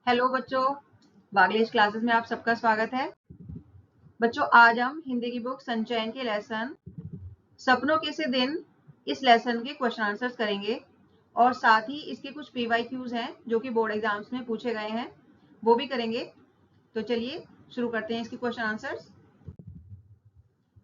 Hello बच्चों, वागलेश classes में आप सबका स्वागत है। बच्चों, आज हम हिंदी की बुक संचयन के लेसन सपनों के से दिन इस लेसन के क्वेश्चन आंसर्स करेंगे और साथ ही इसके कुछ पीवाईक्यूज हैं जो कि बोर्ड एग्जाम्स में पूछे गए हैं, वो भी करेंगे। तो चलिए शुरू करते हैं इसके क्वेश्चन आंसर्स।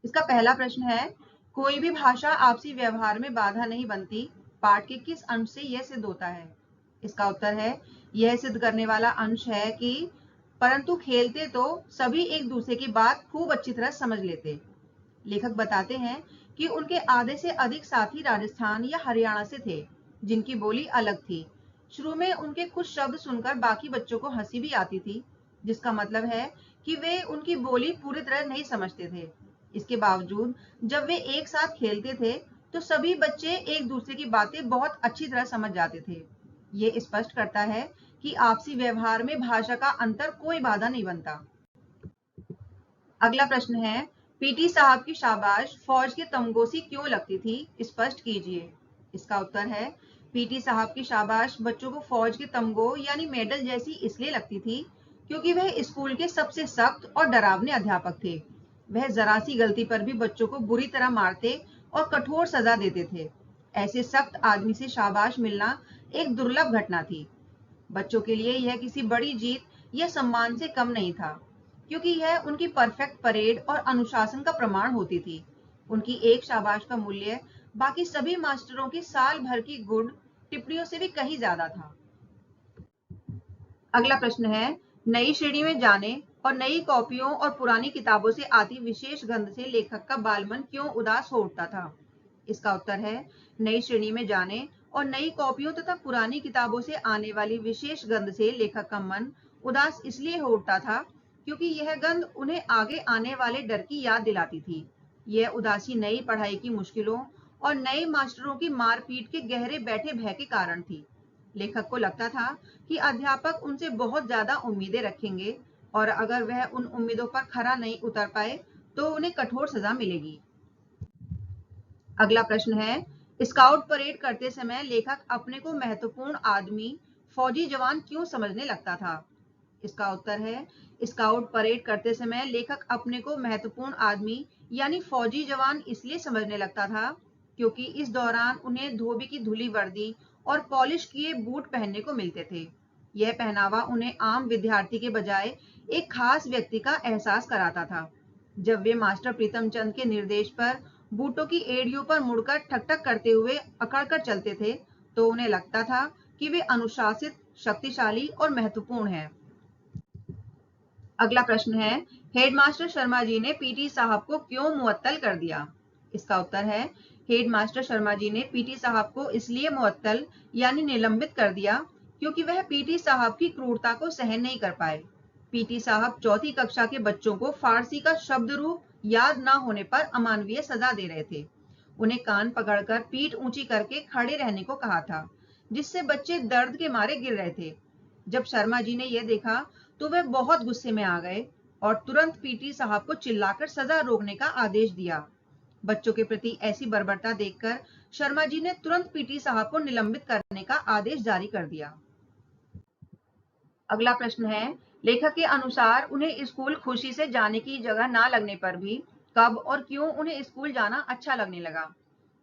इसका पहला प्रश्न है, कोई भी भाषा आपसी व्यवहार में बाधा नहीं बनती, पाठ के किस अंश से यह सिद्ध होता है? इसका उत्तर है, यह सिद्ध करने वाला अंश है कि परंतु खेलते तो सभी एक दूसरे की बात खूब अच्छी तरह समझ लेते। लेखक बताते हैं कि उनके आधे से अधिक साथी राजस्थान या हरियाणा से थे, जिनकी बोली अलग थी। शुरू में उनके कुछ शब्द सुनकर बाकी बच्चों को हंसी भी आती थी, जिसका मतलब है कि वे उनकी बोली पूरी तरह नहीं समझते थे। इसके बावजूद जब वे एक साथ खेलते थे तो सभी बच्चे एक दूसरे की बातें बहुत अच्छी तरह समझ जाते थे। ये स्पष्ट करता है कि आपसी व्यवहार में भाषा का अंतर कोई बाधा नहीं बनता। अगला प्रश्न है, पीटी साहब की शाबाश फौज के तमगोसी क्यों लगती थी, स्पष्ट कीजिए। इसका उत्तर है, पीटी साहब की शाबाश बच्चों को फौज के तमगो यानी मेडल जैसी इसलिए लगती थी क्योंकि वह स्कूल के सबसे सख्त और डरावने अध्यापक थे। वह जरा सी गलती पर भी बच्चों को बुरी तरह मारते और कठोर सजा देते थे। ऐसे सख्त आदमी से शाबाश मिलना एक दुर्लभ घटना थी। बच्चों के लिए यह किसी बड़ी जीत या सम्मान से कम नहीं था, क्योंकि यह उनकी परफेक्ट परेड और अनुशासन का प्रमाण होती थी। उनकी एक शाबाश का मूल्य बाकी सभी मास्टरों की साल भर की गुड टिप्पणियों से भी कहीं ज्यादा था। अगला प्रश्न है, नई श्रेणी में जाने और नई कॉपियों और पुरानी किताबों से आती विशेष गंध से लेखक का बालमन क्यों उदास हो उठता था? इसका उत्तर है, नई श्रेणी में जाने और नई कॉपियों तथा पुरानी किताबों से आने वाली विशेष गंध से लेखक का मन उदास इसलिए हो उठता था क्योंकि यह गंध उन्हें आगे आने वाले डर की याद दिलाती थी। यह उदासी नई पढ़ाई की मुश्किलों और नए मास्टरों की मारपीट के गहरे बैठे भय के कारण थी। लेखक को लगता था कि अध्यापक उनसे बहुत ज्यादा उम्मीदें रखेंगे और अगर वह उन उम्मीदों पर खरा नहीं उतर पाए तो उन्हें कठोर सजा मिलेगी। अगला प्रश्न है, स्काउट परेड करते समय लेखक अपने को महत्वपूर्ण आदमी फौजी जवान क्यों समझने लगता था? इसका उत्तर है, स्काउट परेड करते समय लेखक अपने को महत्वपूर्ण आदमी यानी फौजी जवान इसलिए समझने लगता था क्योंकि इस दौरान उन्हें धोबी की धुली वर्दी और पॉलिश किए बूट पहनने को मिलते थे। यह पहनावा उन्हें आम विद्यार्थी के बजाय एक खास व्यक्ति का एहसास कराता था। जब वे मास्टर प्रीतम चंद के निर्देश पर बूटों की एड़ियों पर मुड़कर ठक-ठक करते हुए अकड़कर चलते थे, तो उन्हें लगता था कि वे अनुशासित, शक्तिशाली और महत्वपूर्ण हैं। अगला प्रश्न है, हेडमास्टर शर्मा जी ने पीटी साहब को क्यों मुअत्तल कर दिया? इसका उत्तर है, हेडमास्टर शर्मा जी ने पीटी साहब को इसलिए मुअत्तल यानी निलंबित कर दिया क्योंकि वह पीटी साहब की क्रूरता को सहन नहीं कर पाए। पीटी साहब चौथी कक्षा के बच्चों को फारसी का शब्द रूप याद न होने पर अमानवीय सजा दे रहे थे। उन्हें कान पकड़कर पीठ ऊंची करके खड़े रहने को कहा था, जिससे बच्चे दर्द के मारे गिर रहे थे। जब शर्मा जी ने यह देखा तो वे बहुत गुस्से में आ गए और तुरंत पीटी साहब को चिल्लाकर सजा रोकने का आदेश दिया। बच्चों के प्रति ऐसी बर्बरता देखकर शर्मा जी ने तुरंत पीटी साहब को निलंबित करने का आदेश जारी कर दिया। अगला प्रश्न है, लेखक के अनुसार उन्हें स्कूल खुशी से जाने की जगह ना लगने पर भी कब और क्यों उन्हें स्कूल जाना अच्छा लगने लगा?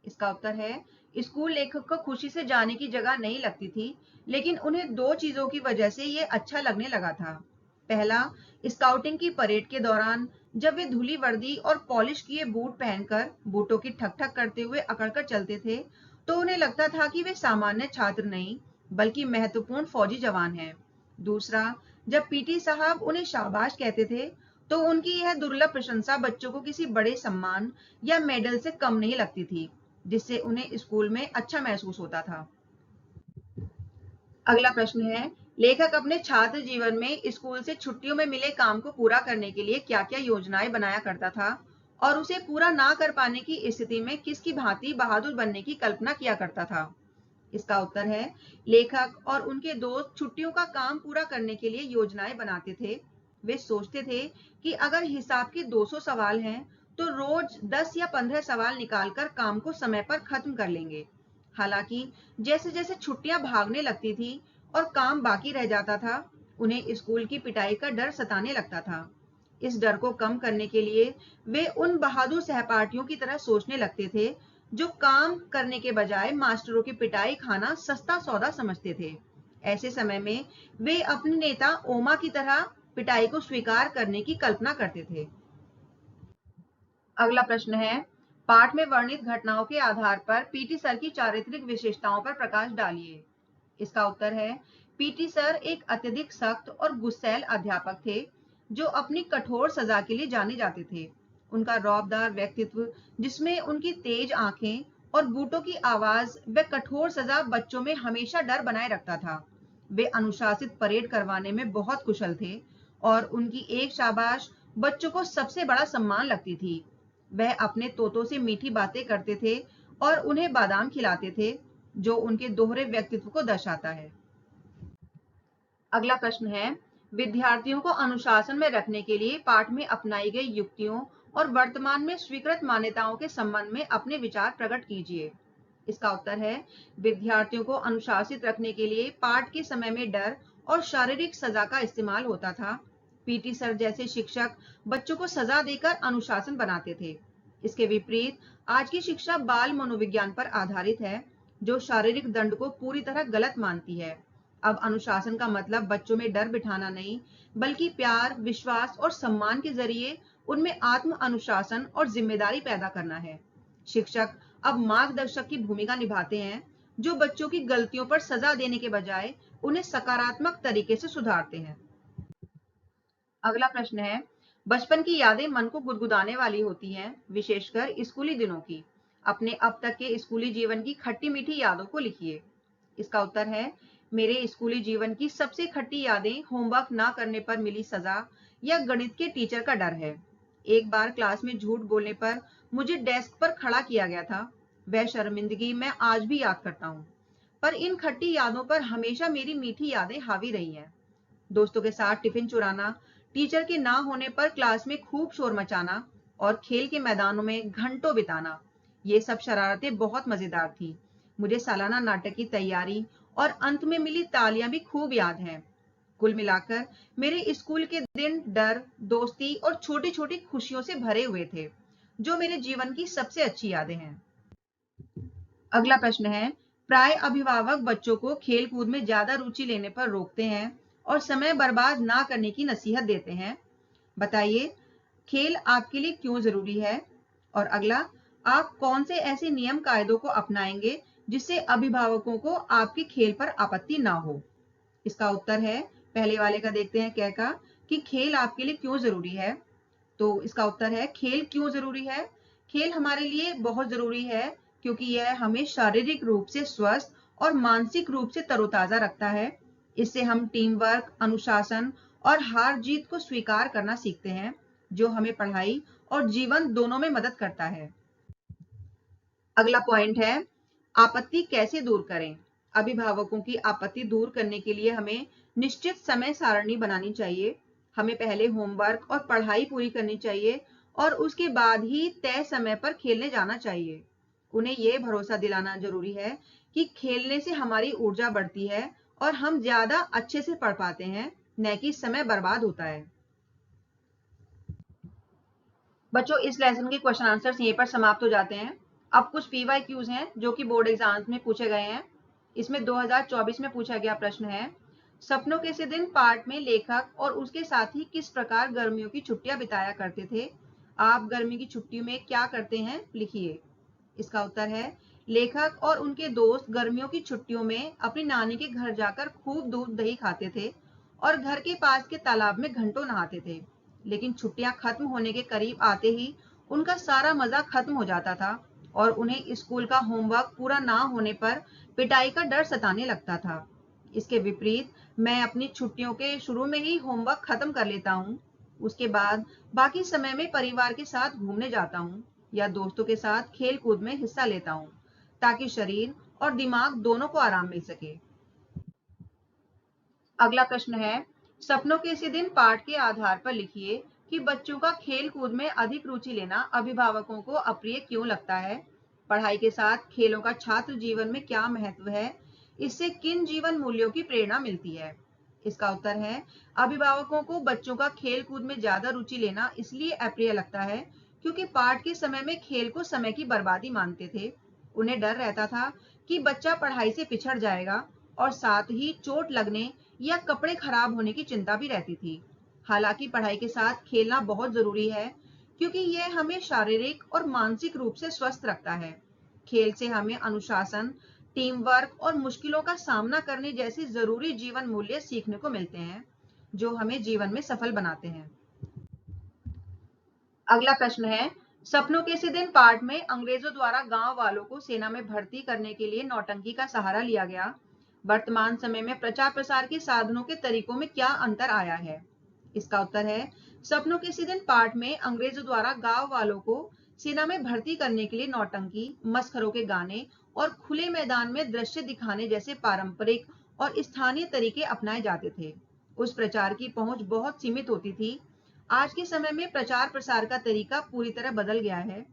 इसका उत्तर है, स्कूल लेखक को खुशी से जाने की जगह नहीं लगती थी, लेकिन उन्हें दो चीजों की वजह से ये अच्छा लगने लगा था। पहला, स्काउटिंग की परेड के दौरान जब वे धुली वर्दी और पॉलिश किए बूट पहनकर बूटों की ठक ठक करते हुए अकड़कर चलते थे, तो उन्हें लगता था कि वे सामान्य छात्र नहीं बल्कि महत्वपूर्ण फौजी जवान हैं। दूसरा, जब पीटी साहब उन्हें शाबाश कहते थे तो उनकी यह दुर्लभ प्रशंसा बच्चों को किसी बड़े सम्मान या मेडल से कम नहीं लगती थी, जिससे उन्हें स्कूल में अच्छा महसूस होता था। अगला प्रश्न है, लेखक अपने छात्र जीवन में स्कूल से छुट्टियों में मिले काम को पूरा करने के लिए क्या-क्या योजनाएं बनाया करता था और उसे पूरा ना कर पाने की स्थिति में किसकी भांति बहादुर बनने की कल्पना किया करता था? इसका उत्तर है, लेखक और उनके दोस्त छुट्टियों का काम पूरा करने के लिए योजनाएं बनाते थे। वे सोचते थे कि अगर हिसाब के 200 सवाल हैं, तो रोज 10 या 15 सवाल निकालकर काम को समय पर खत्म कर लेंगे। हालांकि जैसे जैसे छुट्टियां भागने लगती थी और काम बाकी रह जाता था, उन्हें स्कूल की पिटाई का डर सताने लगता था। इस डर को कम करने के लिए वे उन बहादुर सहपाठियों की तरह सोचने लगते थे जो काम करने के बजाय मास्टरों की पिटाई खाना सस्ता सौदा समझते थे। ऐसे समय में वे अपने नेता ओमा की तरह पिटाई को स्वीकार करने की कल्पना करते थे। अगला प्रश्न है, पाठ में वर्णित घटनाओं के आधार पर पीटी सर की चारित्रिक विशेषताओं पर प्रकाश डालिए। इसका उत्तर है, पीटी सर एक अत्यधिक सख्त और गुस्सैल अध्यापक थे जो अपनी कठोर सजा के लिए जाने जाते थे। उनका रौबदार व्यक्तित्व, जिसमें उनकी तेज आंखें और बूटों की आवाज व कठोर सजा बच्चों में हमेशा डर बनाए रखता था। वे अनुशासित परेड करवाने में बहुत कुशल थे और उनकी एक शाबाश बच्चों को सबसे बड़ा सम्मान लगती थी। वह अपने तोतों से मीठी बातें करते थे और उन्हें बादाम खिलाते थे, जो उनके दोहरे व्यक्तित्व को दर्शाता है। अगला प्रश्न है, विद्यार्थियों को अनुशासन में रखने के लिए पाठ में अपनाई गई युक्तियों और वर्तमान में स्वीकृत मान्यताओं के संबंध में अपने विचार प्रकट कीजिए। इसका उत्तर है, विद्यार्थियों को अनुशासित रखने के लिए पाठ के समय में डर और शारीरिक सजा का इस्तेमाल होता था। पीटी सर जैसे शिक्षक बच्चों को सजा देकर अनुशासन बनाते थे। इसके विपरीत आज की शिक्षा बाल मनोविज्ञान पर आधारित है, जो शारीरिक दंड को पूरी तरह गलत मानती है। अब अनुशासन का मतलब बच्चों में डर बिठाना नहीं, बल्कि प्यार, विश्वास और सम्मान के जरिए उनमें आत्म अनुशासन और जिम्मेदारी पैदा करना है। शिक्षक अब मार्गदर्शक की भूमिका निभाते हैं, जो बच्चों की गलतियों पर सजा देने के बजाय उन्हें सकारात्मक तरीके से सुधारते हैं। अगला प्रश्न है, बचपन की यादें मन को गुदगुदाने वाली होती हैं, विशेषकर स्कूली दिनों की। अपने अब तक के स्कूली जीवन की खट्टी मीठी यादों को लिखिए। इसका उत्तर है, मेरे स्कूली जीवन की सबसे खट्टी यादें होमवर्क ना करने पर मिली सजा या गणित के टीचर का डर है। एक बार क्लास में झूठ बोलने पर मुझे डेस्क पर खड़ा किया गया था। वह शर्मिंदगी मैं आज भी याद करता हूँ। पर इन खट्टी यादों पर हमेशा मेरी मीठी यादें हावी रही हैं। दोस्तों के साथ टिफिन चुराना, टीचर के ना होने पर क्लास में खूब शोर मचाना और खेल के मैदानों में घंटों बिताना, ये सब शरारतें बहुत मजेदार थी। मुझे सालाना नाटक की तैयारी और अंत में मिली तालियां भी खूब याद हैं। कुल मिलाकर मेरे स्कूल के दिन डर, दोस्ती और छोटी छोटी खुशियों से भरे हुए थे, जो मेरे जीवन की सबसे अच्छी यादें हैं। अगला प्रश्न है, प्राय अभिभावक बच्चों को खेल कूद में ज्यादा रुचि लेने पर रोकते हैं और समय बर्बाद ना करने की नसीहत देते हैं। बताइए, खेल आपके लिए क्यों जरूरी है? और अगला, आप कौन से ऐसे नियम कायदों को अपनाएंगे जिससे अभिभावकों को आपके खेल पर आपत्ति ना हो? इसका उत्तर है, पहले वाले का देखते हैं क्या का, कि खेल आपके लिए क्यों जरूरी है। तो इसका उत्तर है, खेल क्यों जरूरी है? खेल हमारे लिए बहुत जरूरी है क्योंकि यह हमें शारीरिक रूप से स्वस्थ और मानसिक रूप से तरोताजा रखता है। इससे हम टीम वर्क, अनुशासन और हार जीत को स्वीकार करना सीखते हैं, जो हमें पढ़ाई और जीवन दोनों में मदद करता है। अगला पॉइंट है, आपत्ति कैसे दूर करें? अभिभावकों की आपत्ति दूर करने के लिए हमें निश्चित समय सारणी बनानी चाहिए। हमें पहले होमवर्क और पढ़ाई पूरी करनी चाहिए और उसके बाद ही तय समय पर खेलने जाना चाहिए। उन्हें यह भरोसा दिलाना जरूरी है कि खेलने से हमारी ऊर्जा बढ़ती है और हम ज्यादा अच्छे से पढ़ पाते हैं, न कि समय बर्बाद होता है। बच्चों, इस लेसन के क्वेश्चन आंसर्स यहीं पर समाप्त हो जाते हैं। अब कुछ पीवाईक्यूज हैं जो कि बोर्ड एग्जाम्स में पूछे गए हैं। इसमें 2024 में पूछा गया प्रश्न है, सपनों के से दिन पाठ में लेखक और उसके साथी किस प्रकार गर्मियों की छुट्टियां बिताया करते थे? आप गर्मी की छुट्टियों में क्या करते हैं, लिखिए। इसका उत्तर है, लेखक और उनके दोस्त गर्मियों की छुट्टियों में अपनी नानी के घर जाकर खूब दूध दही खाते थे और घर के पास के तालाब में घंटों नहाते थे। लेकिन छुट्टियां खत्म होने के करीब आते ही उनका सारा मजा खत्म हो जाता था और उन्हें स्कूल का होमवर्क पूरा ना होने पर पिटाई का डर सताने लगता था। इसके विपरीत मैं अपनी छुट्टियों के शुरू में ही होमवर्क खत्म कर लेता हूँ। उसके बाद बाकी समय में परिवार के साथ घूमने जाता हूँ या दोस्तों के साथ खेल कूद में हिस्सा लेता हूँ, ताकि शरीर और दिमाग दोनों को आराम मिल सके। अगला प्रश्न है, सपनों के इसी दिन पाठ के आधार पर लिखिए कि बच्चों का खेल कूद में अधिक रुचि लेना अभिभावकों को अप्रिय क्यों लगता है। पढ़ाई के साथ खेलों का छात्र जीवन में क्या महत्व है? इससे किन जीवन मूल्यों की प्रेरणा मिलती है? इसका उत्तर है अभिभावकों को बच्चों का खेल कूद में ज्यादा रुचि लेना इसलिए अप्रिय लगता है क्योंकि पाठ के समय में खेल को समय की बर्बादी मानते थे। उन्हें डर रहता था कि बच्चा पढ़ाई से पिछड़ जाएगा और साथ ही चोट लगने या कपड़े खराब होने की चिंता भी रहती थी। हालांकि पढ़ाई के साथ खेलना बहुत जरूरी है क्योंकि यह हमें शारीरिक और मानसिक रूप से स्वस्थ रखता है। खेल से हमें अनुशासन, टीम वर्क और मुश्किलों का सामना करने जैसे जरूरी जीवन मूल्य सीखने को मिलते हैं जो हमें जीवन में सफल बनाते हैं। अगला प्रश्न है, सपनों के इसी दिन पार्ट में अंग्रेजों द्वारा गांव वालों को सेना में भर्ती करने के लिए नौटंकी का सहारा लिया गया। वर्तमान समय में प्रचार प्रसार के साधनों के तरीकों में क्या अंतर आया है? इसका उत्तर है सपनों के इसी दिन पार्ट में अंग्रेजों द्वारा गांव वालों को सेना में भर्ती करने के लिए नौटंकी, मस्खरों के गाने और खुले मैदान में दृश्य दिखाने जैसे पारंपरिक और स्थानीय तरीके अपनाए जाते थे। उस प्रचार की पहुंच बहुत सीमित होती थी। आज के समय में प्रचार प्रसार का तरीका पूरी तरह बदल गया है।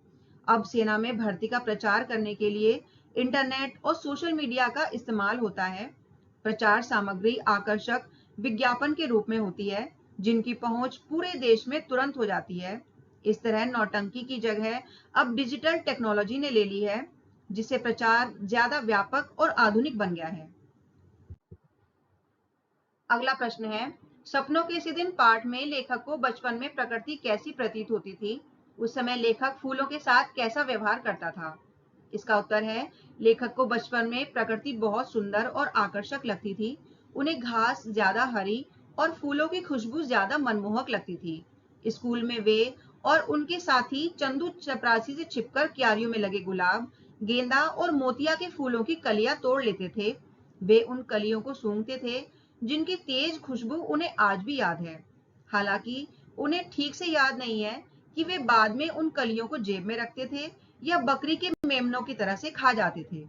अब सेना में भर्ती का प्रचार करने के लिए इंटरनेट और सोशल मीडिया का इस्तेमाल होता है। प्रचार सामग्री आकर्षक विज्ञापन के रूप में होती है जिनकी पहुंच पूरे देश में तुरंत हो जाती है। इस तरह नौटंकी की जगह अब डिजिटल टेक्नोलॉजी ने ले ली है जिससे प्रचार ज्यादा व्यापक और आधुनिक बन गया है। अगला प्रश्न है, सपनों के इसी दिन पाठ में लेखक को बचपन में प्रकृति कैसी प्रतीत होती थी? उस समय लेखक फूलों के साथ कैसा व्यवहार करता था? इसका उत्तर है लेखक को बचपन में प्रकृति बहुत सुंदर और आकर्षक लगती थी। उन्हें घास ज्यादा हरी और फूलों की खुशबू ज्यादा मनमोहक लगती थी। स्कूल में वे और उनके साथी चंदू चपरासी से छिपकर क्यारियों में लगे गुलाब, गेंदा और मोतिया के फूलों की कलियां तोड़ लेते थे। वे उन कलियों को सूंघते थे जिनकी तेज खुशबू उन्हें आज भी याद है। हालांकि उन्हें ठीक से याद नहीं है कि वे बाद में उन कलियों को जेब में रखते थे या बकरी के मेमनों की तरह से खा जाते थे।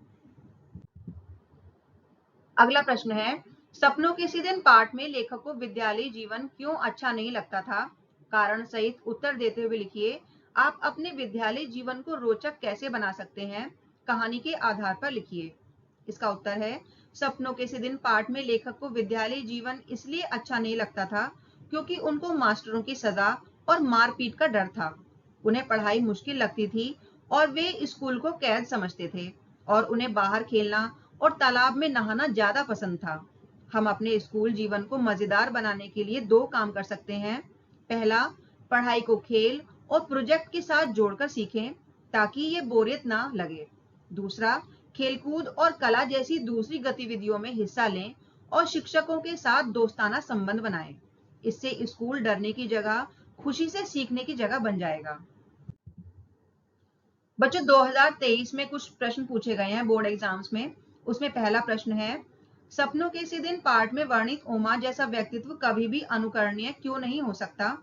अगला प्रश्न है, सपनों के इसी दिन पाठ में लेखक को विद्यालय जीवन क्यों अच्छा नहीं लगता था? कारण सहित उत्तर देते हुए लिखिए। आप अपने विद्यालय जीवन को रोचक कैसे बना सकते हैं? कहानी के आधार पर लिखिए। इसका उत्तर है सपनों के इसी दिन पाठ में लेखक को विद्यालय जीवन इसलिए अच्छा नहीं लगता था क्योंकि उनको मास्टरों की सजा और मारपीट का डर था। उन्हें पढ़ाई मुश्किल लगती थी और वे स्कूल को कैद समझते थे और उन्हें बाहर खेलना और तालाब में नहाना ज्यादा पसंद था। हम अपने स्कूल जीवन को मजेदार बनाने के लिए दो काम कर सकते हैं। पहला, पढ़ाई को खेल और प्रोजेक्ट के साथ जोड़कर सीखें ताकि ये बोरियत ना लगे। दूसरा, खेलकूद और कला जैसी दूसरी गतिविधियों में हिस्सा लें और शिक्षकों के साथ दोस्ताना संबंध बनाएं। इससे स्कूल डरने की जगह खुशी से सीखने की जगह बन जाएगा। बच्चों 2023 में कुछ प्रश्न पूछे गए हैं बोर्ड एग्जाम्स में। उसमें पहला प्रश्न है, सपनों के इसी दिन पाठ में वर्णित ओमा जैसा व्यक्तित्व कभी भी अनुकरणीय क्यों नहीं हो सकता?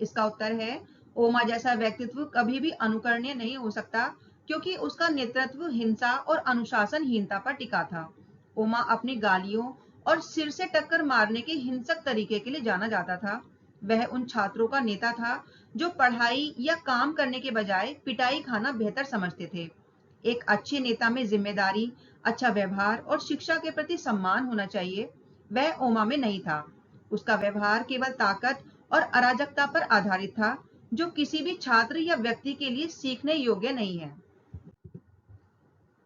इसका उत्तर है ओमा जैसा व्यक्तित्व कभी भी अनुकरणीय नहीं हो सकता क्योंकि उसका नेतृत्व हिंसा और अनुशासनहीनता पर टिका था। ओमा अपनी गालियों और सिर से टक्कर मारने के हिंसक तरीके के लिए जाना जाता था। वह उन छात्रों का नेता था जो पढ़ाई या काम करने के बजाय पिटाई खाना बेहतर समझते थे। एक अच्छे नेता में जिम्मेदारी, अच्छा व्यवहार और शिक्षा के प्रति सम्मान होना चाहिए। वह ओमा में नहीं था। उसका व्यवहार केवल ताकत और अराजकता पर आधारित था जो किसी भी छात्र या व्यक्ति के लिए सीखने योग्य नहीं है।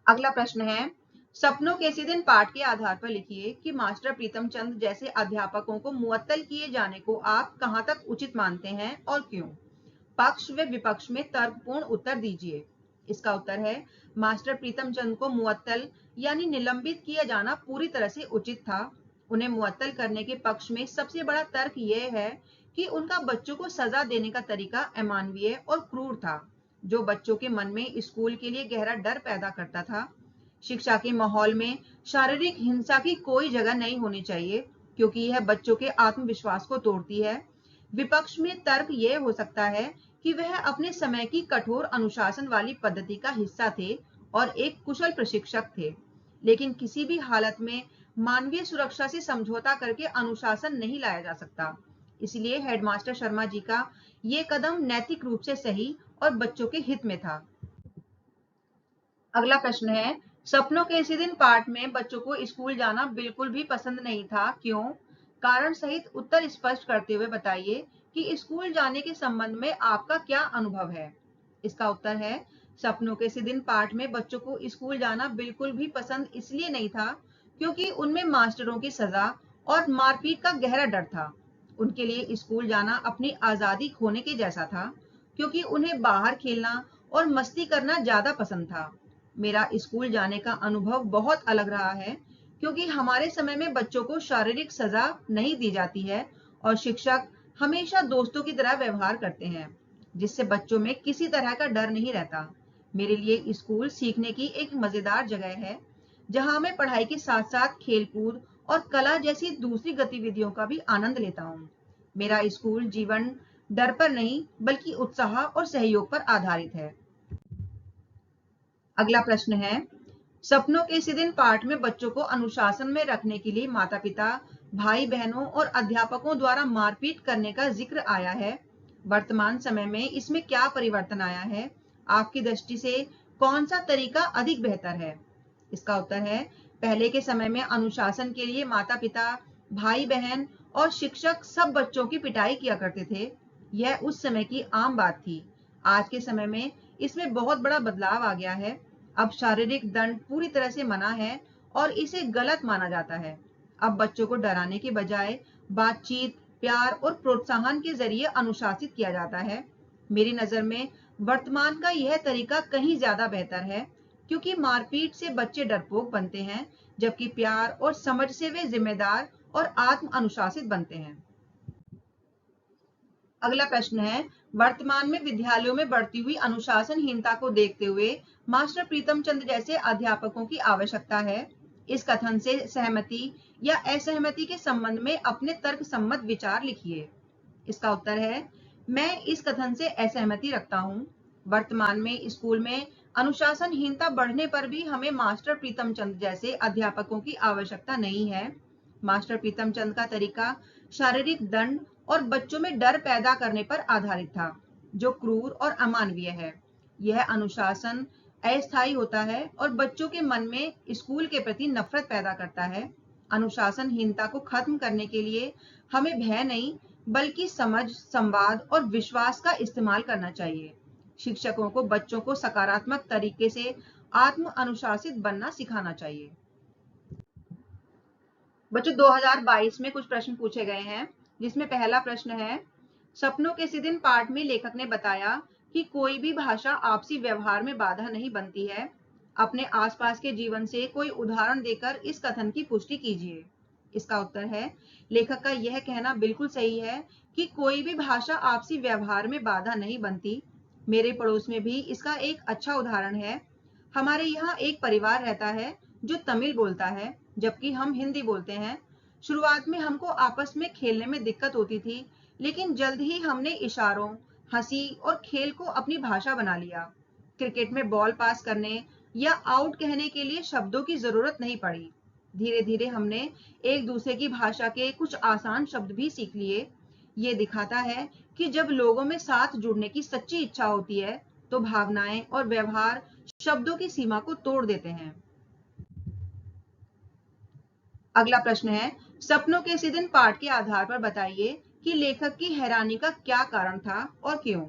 अगला प्रश्न है, सपनों के इसी दिन पाठ के आधार पर लिखिए कि मास्टर प्रीतम चंद जैसे अध्यापकों को मुअत्तल किए जाने को आप कहां तक उचित मानते हैं और क्यों? पक्ष व विपक्ष में तर्कपूर्ण उत्तर दीजिए। इसका उत्तर है मास्टर प्रीतम चंद को मुअत्तल यानी निलंबित किया जाना पूरी तरह से उचित था। उन्हें मुअत्तल करने के पक्ष में सबसे बड़ा तर्क यह है कि उनका बच्चों को सजा देने का तरीका अमानवीय और क्रूर था जो बच्चों के मन में स्कूल के लिए गहरा डर पैदा करता था। शिक्षा के माहौल में शारीरिक हिंसा की कोई जगह नहीं होनी चाहिए क्योंकि यह बच्चों के आत्मविश्वास को तोड़ती है। विपक्ष में तर्क यह हो सकता है कि वह अपने समय की कठोर अनुशासन वाली पद्धति का हिस्सा थे और एक कुशल प्रशिक्षक थे, लेकिन किसी भी हालत में मानवीय सुरक्षा से समझौता करके अनुशासन नहीं लाया जा सकता। इसलिए हेडमास्टर शर्मा जी का ये कदम नैतिक रूप से सही और बच्चों के हित में था। अगला प्रश्न है, सपनों के इसी दिन पाठ में बच्चों को स्कूल जाना बिल्कुल भी पसंद नहीं था, क्यों? कारण सहित उत्तर स्पष्ट करते हुए बताइए कि स्कूल जाने के संबंध में आपका क्या अनुभव है। इसका उत्तर है, सपनों के इसी दिन पाठ में बच्चों को स्कूल जाना बिल्कुल भी पसंद इसलिए नहीं था क्योंकि उनमें मास्टरों की सजा और मारपीट का गहरा डर था। उनके लिए स्कूल जाना अपनी आजादी खोने के जैसा था क्योंकि उन्हें बाहर खेलना और मस्ती करना ज्यादा पसंद था। मेरा स्कूल जाने का अनुभव बहुत अलग रहा है क्योंकि हमारे समय में बच्चों को शारीरिक सजा नहीं दी जाती है और शिक्षक हमेशा दोस्तों की तरह व्यवहार करते हैं, जिससे बच्चों में किसी तरह का डर नहीं रहता। मेरे लिए स्कूल सीखने की एक मजेदार जगह है जहां मैं पढ़ाई के साथ साथ खेलकूद और कला जैसी दूसरी गतिविधियों का भी आनंद लेता हूँ। मेरा स्कूल जीवन डर पर नहीं बल्कि उत्साह और सहयोग पर आधारित है। अगला प्रश्न है, सपनों के इसी दिन पाठ में बच्चों को अनुशासन में रखने के लिए माता पिता, भाई बहनों और अध्यापकों द्वारा मारपीट करने का जिक्र आया है। वर्तमान समय में इसमें क्या परिवर्तन आया है? आपकी दृष्टि से कौन सा तरीका अधिक बेहतर है? इसका उत्तर है, पहले के समय में अनुशासन के लिए माता पिता, भाई बहन और शिक्षक सब बच्चों की पिटाई किया करते थे। यह उस समय की आम बात थी। आज के समय में इसमें बहुत बड़ा बदलाव आ गया है। अब शारीरिक दंड पूरी तरह से मना है और इसे गलत माना जाता है। अब बच्चों को डराने के बजाय बातचीत, प्यार और प्रोत्साहन के जरिए अनुशासित किया जाता है। मेरी नजर में वर्तमान का यह तरीका कहीं ज्यादा बेहतर है क्योंकि मारपीट से बच्चे डरपोक बनते हैं, जबकि प्यार और समझ से वे जिम्मेदार और आत्म अनुशासित बनते हैं। अगला प्रश्न है, वर्तमान में विद्यालयों में बढ़ती हुई अनुशासनहीनता को देखते हुए मास्टर प्रीतम चंद जैसे अध्यापकों की आवश्यकता है। इस कथन से सहमति या असहमति के संबंध में अपने तर्क सम्मत विचार लिखिए। इसका उत्तर है, मैं इस कथन से असहमति रखता हूँ। वर्तमान में स्कूल में अनुशासनहीनता बढ़ने पर भी हमें मास्टर प्रीतम चंद जैसे अध्यापकों की आवश्यकता नहीं है। मास्टर प्रीतम चंद का तरीका शारीरिक दंड और बच्चों में डर पैदा करने पर आधारित था, जो क्रूर और अमानवीय है। यह अनुशासन अस्थायी होता है और बच्चों के मन में स्कूल के प्रति नफरत पैदा करता है। अनुशासनहीनता को खत्म करने के लिए हमें भय नहीं बल्कि समझ, संवाद और विश्वास का इस्तेमाल करना चाहिए। शिक्षकों को बच्चों को सकारात्मक तरीके से आत्म अनुशासित बनना सिखाना चाहिए। बच्चों 2022 में कुछ प्रश्न पूछे गए हैं, जिसमें पहला प्रश्न है, सपनों के इसी दिन पाठ में लेखक ने बताया कि कोई भी भाषा आपसी व्यवहार में बाधा नहीं बनती है। अपने आसपास के जीवन से कोई उदाहरण देकर इस कथन की पुष्टि कीजिए। इसका उत्तर है, लेखक का यह कहना बिल्कुल सही है कि कोई भी भाषा आपसी व्यवहार में बाधा नहीं बनती। मेरे पड़ोस में भी इसका एक अच्छा उदाहरण है। हमारे यहाँ एक परिवार रहता है जो तमिल बोलता है, जबकि हम हिंदी बोलते हैं। शुरुआत में हमको आपस में खेलने में दिक्कत होती थी, लेकिन जल्द ही हमने इशारों, हंसी और खेल को अपनी भाषा बना लिया। क्रिकेट में बॉल पास करने या आउट कहने के लिए शब्दों की जरूरत नहीं पड़ी। धीरे धीरे हमने एक दूसरे की भाषा के कुछ आसान शब्द भी सीख लिए। ये दिखाता है कि जब लोगों में साथ जुड़ने की सच्ची इच्छा होती है, तो भावनाएं और व्यवहार शब्दों की सीमा को तोड़ देते हैं। अगला प्रश्न है, सपनों के इसी दिन पाठ के आधार पर बताइए कि लेखक की हैरानी का क्या कारण था और क्यों।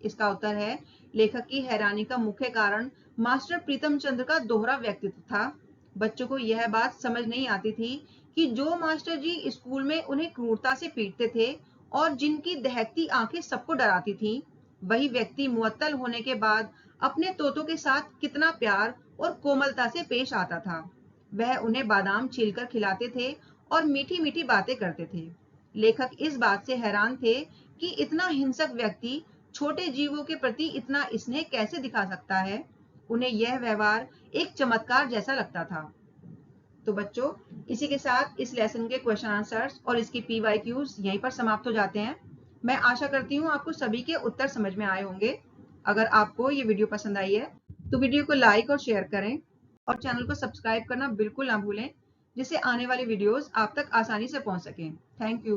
इसका उत्तर है, लेखक की हैरानी का मुख्य कारण मास्टर प्रीतम चंद्र का दोहरा व्यक्तित्व था। बच्चों को यह बात समझ नहीं आती थी कि जो मास्टर जी स्कूल में उन्हें क्रूरता से पीटते थे और जिनकी दहकती आंखें सबको डराती थी, वही व्यक्ति मुअत्तल होने के बाद अपने तोतों के साथ कितना प्यार और कोमलता से पेश आता था। वह उन्हें बादाम छीलकर खिलाते थे और मीठी मीठी बातें करते थे। लेखक इस बात से हैरान थे कि इतना हिंसक व्यक्ति छोटे जीवों के प्रति इतना स्नेह कैसे दिखा सकता है। उन्हें यह व्यवहार एक चमत्कार जैसा लगता था। तो बच्चों, इसी के साथ इस लेसन के क्वेश्चन आंसर्स और इसकी PYQs यहीं पर समाप्त हो जाते हैं। मैं आशा करती हूँ आपको सभी के उत्तर समझ में आए होंगे। अगर आपको ये वीडियो पसंद आई है तो वीडियो को लाइक और शेयर करें और चैनल को सब्सक्राइब करना बिल्कुल ना भूलें, जिससे आने वाली वीडियोस आप तक आसानी से पहुंच सकें। Thank you.